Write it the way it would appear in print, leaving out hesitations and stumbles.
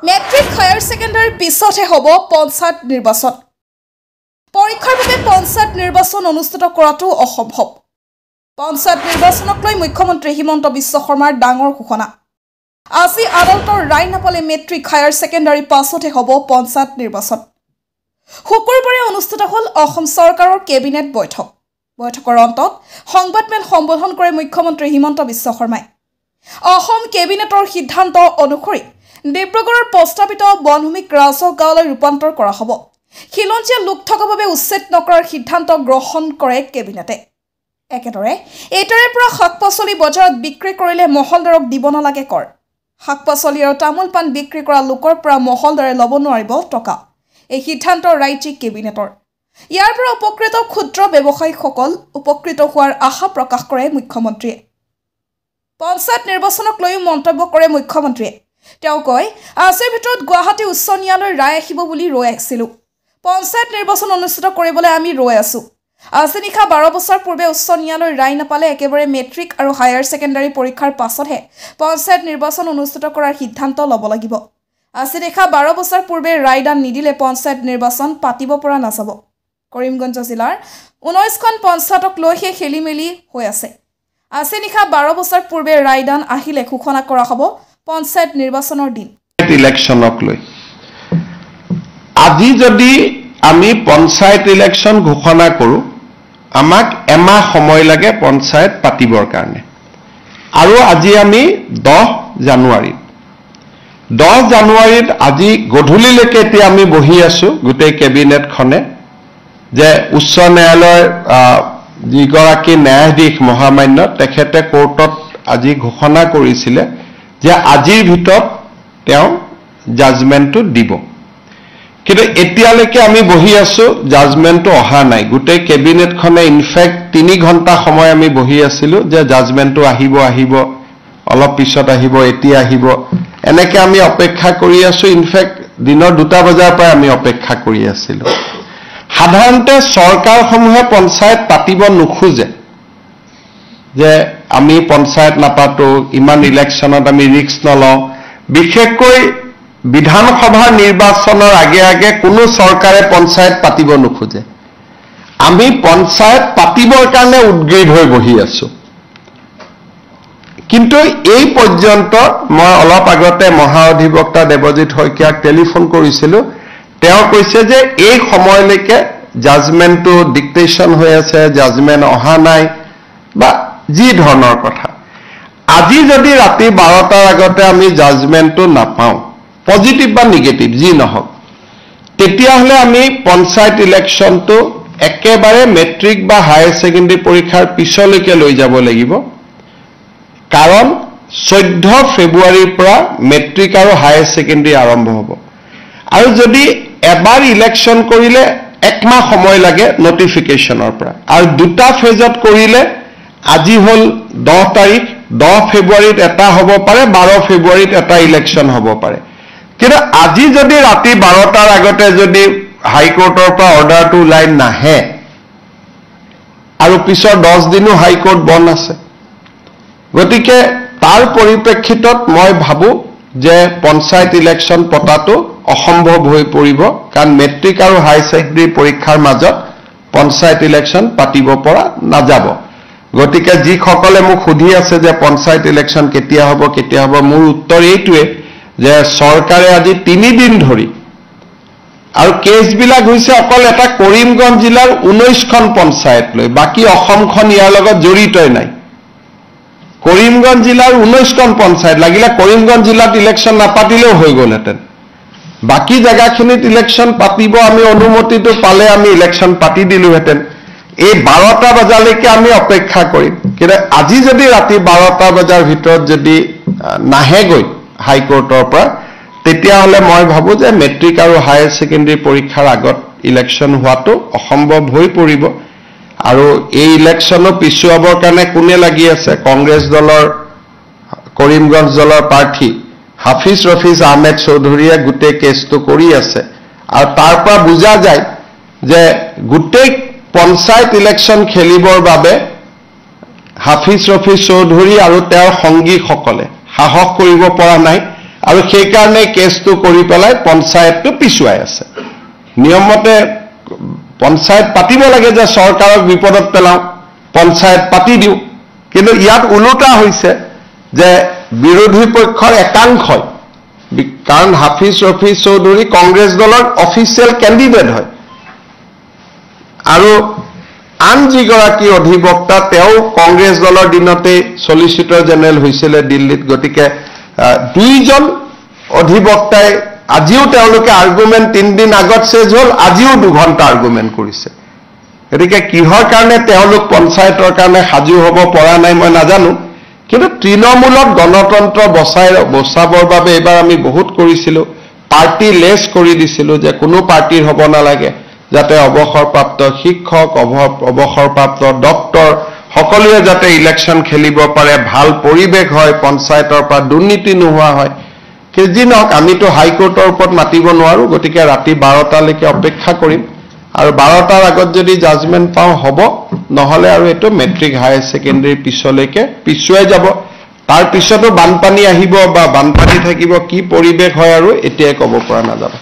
Matric higher ছেকেণ্ডাৰীৰ পিছতহে হ'ব পঞ্চায়ত নিৰ্বাচন। পৰীক্ষাৰ বাবে পঞ্চায়ত নিৰ্বাচন অনুষ্ঠিত কৰাটো অসম্ভৱ। পঞ্চায়ত নিৰ্বাচনক লৈ মুখ্যমন্ত্ৰী হিমন্ত বিশ্ব শৰ্মাৰ ডাঙৰ ঘোষণা। আজি আদালতৰ ৰায় নাপালে মেট্ৰিক হায়াৰ ছেকেণ্ডাৰীৰ পাছতহে হ'ব পঞ্চায়ত নিৰ্বাচন। শুকুৰবাৰে অনুষ্ঠিত হ'ল অসম চৰকাৰৰ কেবিনেট বৈঠক। বৈঠকৰ অন্তত সংবাদমেল সম্বোধন কৰে মুখ্যমন্ত্ৰী হিমন্ত বিশ্ব শৰ্মাই। অসম কেবিনেটৰ সিদ্ধান্ত অনুসৰি ডিব্ৰুগড়ৰ প্ৰস্তাৱিত বনভূমিক ৰাজহ গাঁৱলৈ ৰূপান্তৰ কৰা হ'ব। খিলঞ্জীয়া লোক থকাৰ বাবে উচ্ছেদ নকৰাৰ সিদ্ধান্ত গ্ৰহণ কৰে কেবিনেটে। একেদৰে এইটাৰে পৰা শাক পাচলি বজাৰত বিক্ৰী কৰিলে মহলদাৰক দিব নালাগে কৰ। শাক পাচলি আৰু তামোল পাণ বিক্ৰী কৰা লোকৰ পৰা মহলদাৰে ল'ব নোৱাৰিব টকা। এই সিদ্ধান্ত ৰাজ্যিক কেবিনেটৰ। ইয়াৰ পৰা উপকৃত ক্ষুদ্ৰ ব্যৱসায়ীসকল উপকৃত হোৱাৰ আশা প্ৰকাশ কৰে মুখ্যমন্ত্ৰীয়ে। পঞ্চায়ত নিৰ্বাচনক লৈও মন্তব্য কৰে মুখ্যমন্ত্ৰীয়ে। তেওঁ কয়, আজিৰ ভিতৰত গুৱাহাটী উচ্চ ন্যায়ালয়ৰ ৰায় আহিব বুলি ৰৈ আছিলোঁ। পঞ্চায়ত নিৰ্বাচন অনুষ্ঠিত কৰিবলৈ আমি ৰৈ আছোঁ। আজি নিশা 12 বছৰ পূৰ্বে উচ্চ ন্যায়ালয়ৰ ৰায় নাপালে একেবাৰে মেট্ৰিক আৰু হায়াৰ ছেকেণ্ডাৰী পৰীক্ষাৰ পাছতহে পঞ্চায়ত নিৰ্বাচন অনুষ্ঠিত কৰাৰ সিদ্ধান্ত ল'ব লাগিব। আজি নিশা 12 বছৰ পূৰ্বে ৰায়দান নিদিলে পঞ্চায়ত নিৰ্বাচন পাতিব পৰা নাযাব। কৰিমগঞ্জ জিলাৰ 19খন পঞ্চায়তক লৈ সেই খেলিমেলি হৈ আছে। আজি নিশা 12 বছৰ পূৰ্বে ৰায়দান আহিলে ঘোষণা কৰা হ'ব পঞ্চায়ত নিৰ্বাচনৰ দিন। ইলেকশ্যনক লৈ আজি যদি আমি পঞ্চায়ত ইলেকশ্যন ঘোষণা কৰোঁ, আমাক এমাহ সময় লাগে পঞ্চায়ত পাতিবৰ কাৰণে। আৰু আজি আমি 10 জানুৱাৰীত আজি গধূলিলৈকে এতিয়া আমি বহি আছোঁ গোটেই কেবিনেটখনে, যে উচ্চ ন্যায়ালয়ৰ যিগৰাকী ন্যায়াধীশ মহামান্য তেখেতে কোৰ্টত আজি ঘোষণা কৰিছিলে যে আজিৰ ভিতৰত তেওঁ জাজমেণ্টটো দিব। কিন্তু এতিয়ালৈকে আমি বহি আছোঁ, জাজমেণ্টটো অহা নাই। গোটেই কেবিনেটখনে ইনফেক্ট 3 ঘণ্টা সময় আমি বহি আছিলোঁ যে জাজমেণ্টটো আহিব, অলপ পিছত আহিব, এতিয়া আহিব, এনেকৈ আমি অপেক্ষা কৰি আছোঁ। ইনফেক্ট দিনৰ 2টা বজাৰ পৰাই আমি অপেক্ষা কৰি আছিলোঁ। সাধাৰণতে চৰকাৰসমূহে পঞ্চায়ত পাতিব নোখোজে, যে আমি পঞ্চায়ত নাপাতো, ইমান ইলেকশ্যনত আমি ৰিস্ক নলওঁ। বিশেষকৈ বিধানসভাৰ নিৰ্বাচনৰ আগে আগে কোনো চৰকাৰে পঞ্চায়ত পাতিব নোখোজে। আমি পঞ্চায়ত পাতিবৰ কাৰণে উদ্গ্ৰীৱ হৈ বহি আছোঁ। কিন্তু এই পৰ্যন্ত মই অলপ আগতে মহাঅধিবক্তা দেৱজিৎ শইকীয়াক টেলিফোন কৰিছিলোঁ। তেওঁ কৈছে যে এই সময়লৈকে জাজমেণ্টটো ডিক্টেশ্যন হৈ আছে, জাজমেণ্ট অহা নাই, বা যি ধৰণৰ কথা। আজি যদি ৰাতি 12টাৰ আগতে আমি জাজমেণ্টটো নাপাওঁ, পজিটিভ বা নিগেটিভ যি নহওক, তেতিয়াহ'লে আমি পঞ্চায়ত ইলেকশ্যনটো একেবাৰে মেট্ৰিক বা হায়াৰ ছেকেণ্ডেৰী পৰীক্ষাৰ পিছলৈকে লৈ যাব লাগিব। কাৰণ 14 ফেব্ৰুৱাৰীৰ পৰা মেট্ৰিক আৰু হায়াৰ ছেকেণ্ডেৰী আৰম্ভ হ'ব। আৰু যদি এবাৰ ইলেকশ্যন কৰিলে 1 মাহ সময় লাগে নটিফিকেশ্যনৰ পৰা, আৰু 2টা ফেজত কৰিলে আজি হ'ল 10 তাৰিখ, 10 ফেব্ৰুৱাৰীত এটা হ'ব পাৰে, 12 ফেব্ৰুৱাৰীত এটা ইলেকশ্যন হ'ব পাৰে। কিন্তু আজি যদি ৰাতি 12টাৰ আগতে যদি হাইকোৰ্টৰ পৰা অৰ্ডাৰটো ওলাই নাহে, আৰু পিছৰ 10 দিনো হাইকোৰ্ট বন্ধ আছে, গতিকে তাৰ পৰিপ্ৰেক্ষিতত মই ভাবোঁ যে পঞ্চায়ত ইলেকশ্যন পতাটো অসম্ভৱ হৈ পৰিব। কাৰণ মেট্ৰিক আৰু হায়াৰ ছেকেণ্ডেৰী পৰীক্ষাৰ মাজত পঞ্চায়ত ইলেকশ্যন পাতিব পৰা নাযাব। গতিকে যিসকলে মোক সুধি আছে যে পঞ্চায়ত ইলেকশ্যন কেতিয়া হ'ব, মোৰ উত্তৰ এইটোৱে যে চৰকাৰে আজি 3 দিন ধৰি, আৰু কেছবিলাক হৈছে অকল এটা কৰিমগঞ্জ জিলাৰ 19খন পঞ্চায়ত লৈ, বাকী অসমখন ইয়াৰ লগত জড়িতই নাই। কৰিমগঞ্জ জিলাৰ 19খন পঞ্চায়ত, লাগিলে কৰিমগঞ্জ জিলাত ইলেকশ্যন নাপাতিলেও হৈ গ'লহেঁতেন। বাকী জেগাখিনিত ইলেকশ্যন পাতিব, আমি অনুমতিটো পালে আমি ইলেকশ্যন পাতি দিলোহেঁতেন। এই 12টা বজালৈকে আমি অপেক্ষা কৰিম। কিন্তু আজি যদি ৰাতি 12টা বজাৰ ভিতৰত যদি নাহেগৈ হাইকোৰ্টৰ পৰা, তেতিয়াহ'লে মই ভাবোঁ যে মেট্ৰিক আৰু হায়াৰ ছেকেণ্ডেৰী পৰীক্ষাৰ আগত ইলেকশ্যন হোৱাটো অসম্ভৱ হৈ পৰিব। আৰু এই ইলেকশ্যনো পিছুৱাবৰ কাৰণে কোনে লাগি আছে? কংগ্ৰেছ দলৰ কৰিমগঞ্জ দলৰ প্ৰাৰ্থী হাফিজ ৰফিজ আহমেদ চৌধুৰীয়ে গোটেই কেছটো কৰি আছে। আৰু তাৰ পৰা বুজা যায় যে গোটেই পঞ্চায়ত ইলেকশ্যন খেলিবৰ বাবে হাফিজ ৰফিজ চৌধুৰী আৰু তেওঁৰ সংগীসকলে সাহস কৰিব পৰা নাই। আৰু সেইকাৰণে কেছটো কৰি পেলাই পঞ্চায়তটো পিছুৱাই আছে নিয়মমতে পঞ্চায়ত পাতিব লাগে যে চৰকাৰক বিপদত পেলাওঁ পঞ্চায়ত পাতি দিওঁ কিন্তু ইয়াত ওলোটা হৈছে যে বিৰোধী পক্ষৰ একাংশই কাৰণ হাফিজ ৰফিজ চৌধুৰী কংগ্ৰেছ দলৰ অফিচিয়েল কেণ্ডিডেট হয় আৰু আন যিগৰাকী অধিবক্তা তেওঁ কংগ্ৰেছ দলৰ দিনতে সলিচিটৰ জেনেৰেল হৈছিল দিল্লীত গতিকে দুইজন অধিবক্তাই আজিও তেওঁলোকে আৰ্গুমেণ্ট 3 দিন আগত শেষ হ'ল আজিও 2 ঘণ্টা আৰ্গুমেণ্ট কৰিছে গতিকে কিহৰ কাৰণে তেওঁলোক পঞ্চায়তৰ কাৰণে সাজু হ'ব পৰা নাই মই নাজানো কিন্তু তৃণমূলত গণতন্ত্ৰ বচাবৰ বাবে এবাৰ আমি বহুত কৰিছিলোঁ পাৰ্টি লেছ কৰি দিছিলোঁ যে কোনো পাৰ্টিৰ হ'ব নালাগে যাতে অৱসৰপ্ৰাপ্ত শিক্ষক অৱসৰপ্ৰাপ্ত ডক্টৰ সকলোৱে যাতে ইলেকশ্যন খেলিব পাৰে ভাল পৰিৱেশ হয় পঞ্চায়তৰ পৰা দুৰ্নীতি নোহোৱা হয় যি নহওক আমিতো হাইকোৰ্টৰ ওপৰত মাতিব নোৱাৰো গতিকে ৰাতি 12টালৈকে অপেক্ষা কৰিম আৰু 12টাৰ আগত যদি জাজমেণ্ট পাওঁ হ'ব নহ'লে আৰু এইটো মেট্ৰিক হায়াৰ ছেকেণ্ডাৰী পিছলৈকে পিছুৱাই যাব তাৰ পিছতো বানপানী আহিব বা বানপানী থাকিব কি পৰিৱেশ হয় আৰু এতিয়াই ক'ব পৰা নাযাব